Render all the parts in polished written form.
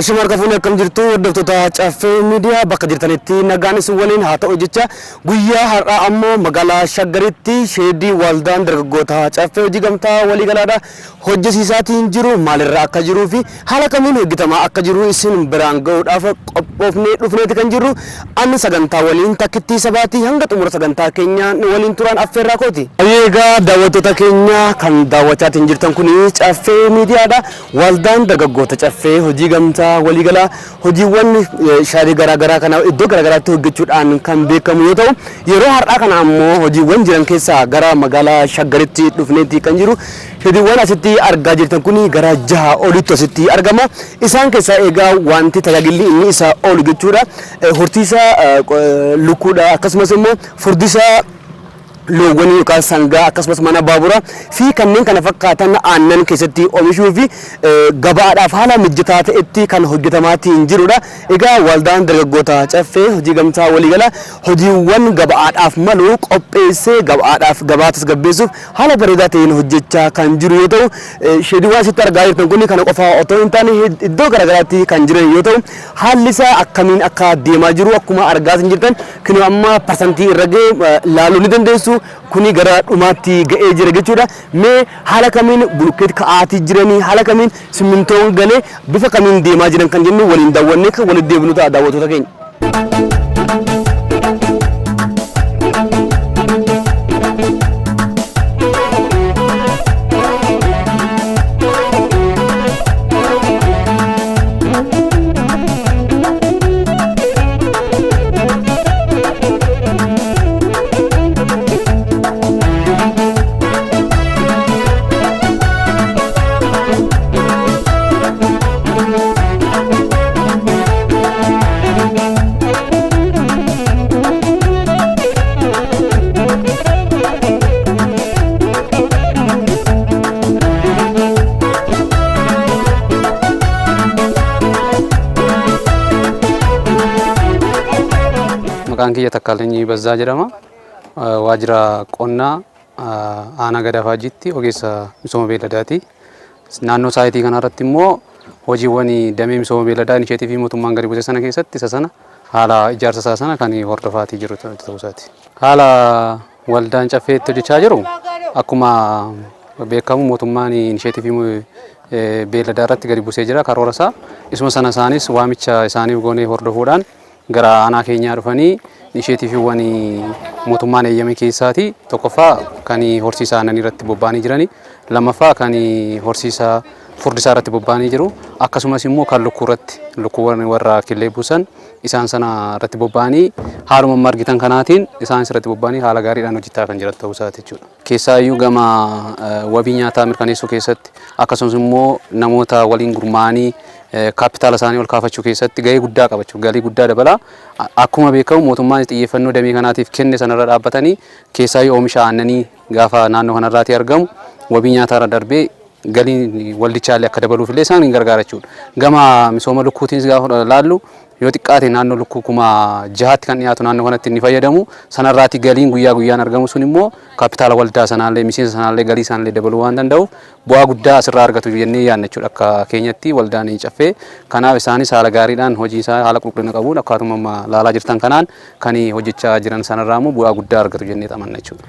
Ashimar kafuna kam jirtu hordoftoota Caffee Miidiyaa bakka jirtanitti nagaan isin waliin haa ta'u jecha guyyaa har'aa ammoo magaalaa Shaggaritti sheedii waldaan dargaggoota Caffee hojii gamtaa walii galaadha hojjesiisaatiin jiru maalirraa akka jiruu fi haala kamiin hojjetamaa akka jiru isin biraan ga'uudhaaf qophoofnee dhufneeti kan jirru anni sagantaa waliin takkittii sabaatii hanga xumura sagantaa keenyaa waliin turaan affeerraa kooti. Eegaa daawwattoota keenya kan daawwachaatiin jirtan kun Caffee Miidiyaadha. Waldaan dargaggoota Caffee hojii gamtaa waliigala hojiiwwan shaarii garaagaraa kana iddoo garaagaraatti hojjechuudhaan kan beekamu yoo ta'u yeroo har'aa kana ammoo hojiiwwan jiran keessaa gara magaalaa Shaggaritti dhufneeti kan jiru hojiiwwan asitti argaa jirtan kun gara 6 olitti asitti argama isaan keessaa eegaa wanti tajaajilli inni isaa oolu jechuudha hortiisa lukkuudha akkasumas immoo furdisa loowwan yookaan sangaa akkasumas mana baabura fi kanneen kana fakkaatan aannan keessatti oomishuu fi gabaadhaaf haala mijataa ta'etti kan hojjetamaatiin jirudha. Egaa waldaan dargaggoota Caffee hojii gamtaa waliigala hojiiwwan gabaadhaaf malu qopheessee gabaadhaaf gabaa tasgabbeessuuf haala bareedaa ta'een hojjechaa kan jiru yoo ta'u sheediiwwan asitti argaa jirtan kun kana qofaa otoo hin taane iddoo garaagaraatti kan jiran yoo ta'u haalli isaa akkamiin akka deemaa jiru akkuma argaa jirtan kun amma parsantii irra ga'e laaluu ni dandeessu. Kuni gara dhumaatti ga'ee jira jechuudha. Mee haala kamiin bulkeet ka'aatii jiranii haala kamiin simmintoon galee bifa kamiin deemaa jiran kan jennu waliin daawwannee kan waliin deebinu ta'a daawwattoota keenya. Maqaan kiyya Takkaalenyi Bazzaa jedhama. Waajjira qonnaa aanaa Gadafaajitti ogeessa misooma beeladaati. Naannoo saayitii kanarratti immoo hojiiwwan damee misooma beeladaa initiatiivii mootummaan gadi buuse sana keessatti isa sana haala ijaarsa isaa sana kan hordofaatii jiru ta'uu isaati. Haala waldaan Caffee itti hojjechaa jiru akkuma beekamu mootummaan initiatiivii beeladaa irratti gadi buusee jira karoora isaa. Isuma sana isaanis waamicha isaaniif goonee hordofuudhaan gara aanaa keenyaa dhufanii initiatiiviiwwan mootummaan eeyyame keessaati tokkoffaa kan horsiisa aannanii irratti bobba'anii jirani lammaffaa kan horsiisa furdisaa irratti bobba'anii jiru akkasumas immoo kan lukkuu irratti lukkuuwwan warra killee buusan isaan sana irratti bobba'anii haaluma argitan kanaatiin isaanis irratti bobba'anii haala gaariidhaan hojjetaa kan jiran ta'uu isaati jechuudha. Keessaayyuu gama wabii nyaataa mirkaneessuu keessatti akkasumas immoo namoota waliin gurmaa'anii kaapitaala isaanii ol kaafachuu keessatti gahee guddaa qabachuu galii guddaa dabala akkuma beekamu mootummaan xiyyeeffannoo damee kanaatiif kenne sanarra dhaabbatanii keessaayyuu oomisha aannanii gaafa naannoo kanarraati argamu wabii nyaataarra darbee galii waldichaallee akka dabaluuf illee isaan gargaarachuudha. Gama misooma lukkuutiinis gaafa laallu yoo xiqqaate naannoo lukkuu 6,000 kan dhiyaatu naannoo kanatti inni fayyadamu sanarraati galiin guyyaa guyyaan argamu sun immoo kaapitaala waldaa sanaallee miseensa sanaallee galii isaanillee dabaluu waan danda'uuf bu'aa guddaa asirraa argatu jennee yaadna jechuudha akka keenyatti waldaan Caffee. Kanaaf isaanis haala gaariidhaan hojii isaa haala qulqullina qabuun akkaatuma laalaa jirtan kanaan kan hojjechaa jiran sanarraa immoo bu'aa guddaa argatu jennee xamanna jechuudha.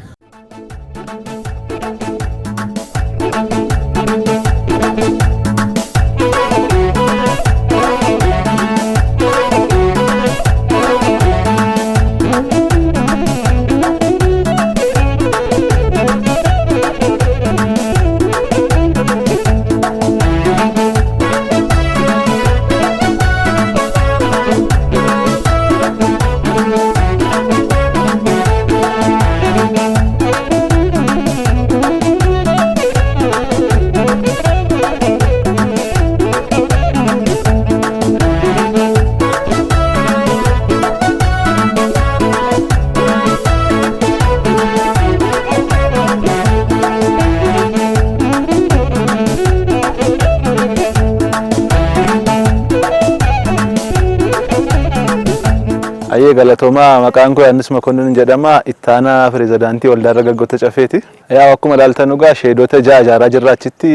Ayyee galatooma maqaan koo Yohaannis Makonnin jedhama ittaanaa pirezidaantii waldaa dargaggoota Caffeeti. Yaa akkuma ilaaltan dhugaa sheedota 6 ijaaraa jirra achitti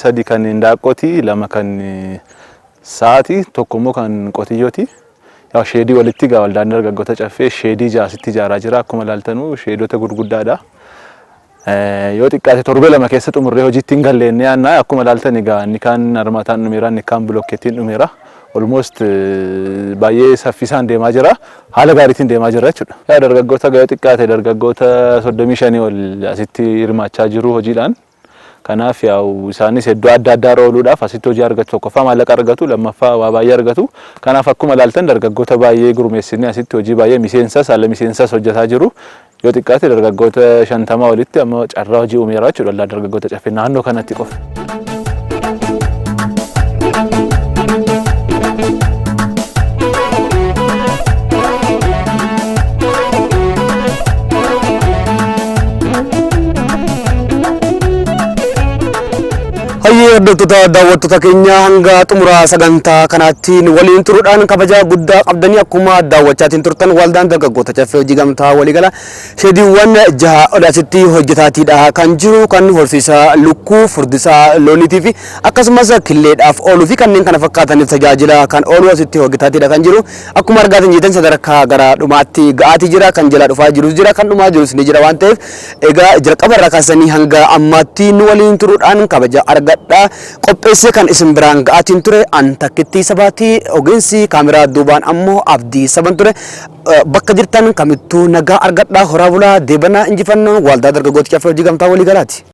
3 kan Hindaaqqooti 2 kan sa'aatii tokko immoo kan qotiyyooti. Yaa sheedii walitti gaa waldaan dargaggoota caffee sheedii jaasitti ijaaraa jira. Akkuma ilaaltanuu sheedota gurguddaadha. Yoo xiqqaate torbee lama keessa xumurree hojiitti hin galleenne yaannaa akkuma ilaaltan egaa inni kaan armataan dhumeera inni kaan bilookeettiin dhumeera. Almost baay'ee saffisaan deemaa jira. Haala gaariitiin deemaa jira jechuudha. Yaa dargaggoota yoo xiqqaate dargaggoota 35 ol asitti hirmaachaa jiru hojiidhaan. Kanaaf yaa'u isaanis iddoo adda addaa ooluudhaaf asitti hojii argatu. Tokkoffaa maallaqa argatu, lammaffaa waa baay'ee argatu. Kanaaf akkuma ilaaltan dargaggoota baay'ee gurmeessinee asitti hojii baay'ee miseensas haala miseensas hojjetaa jiru. Yoo xiqqaate dargaggoota 50 olitti amma carraa hojii uumeera jechuudha dargaggoota caffee naannoo kanatti qofa. Hordoftoota daawwattoota keenya hanga xumura sagantaa kanaatiin waliin turuudhaan kabaja guddaa qabdanii akkuma daawwachaatiin turtan waldaan dargaggoota caffee hojii gamtaa waliigala sheediiwwan 6 olaasitti hojjetaatiidha kan jiru kan horsiisa lukkuu furdisaa looniitii fi akkasumas killeedhaaf ooluu fi kanneen kana fakkaataniif tajaajila kan oolu asitti hojjetaatiidha kan jiru akkuma argaatiin jiitan sadarkaa gara dhumaatti ga'aatii jira kan jalaa dhufaa jirus jira kan dhumaa jirus ni jira waan ta'eef egaa jalqaba irraa kaasanii hanga ammaatti nu waliin turuudhaan kabaja argadhaa qopheessee kan isin biraan ga'aatiin ture an takkitti sabaatii ogeessi kaameraa duubaan ammoo abdii saban ture bakka jirtan kamittuu nagaa argadhaa horaa bulaa deebanaa injifannoo waldaa dargaggoota caffee hojii gamtaa waliigalaati.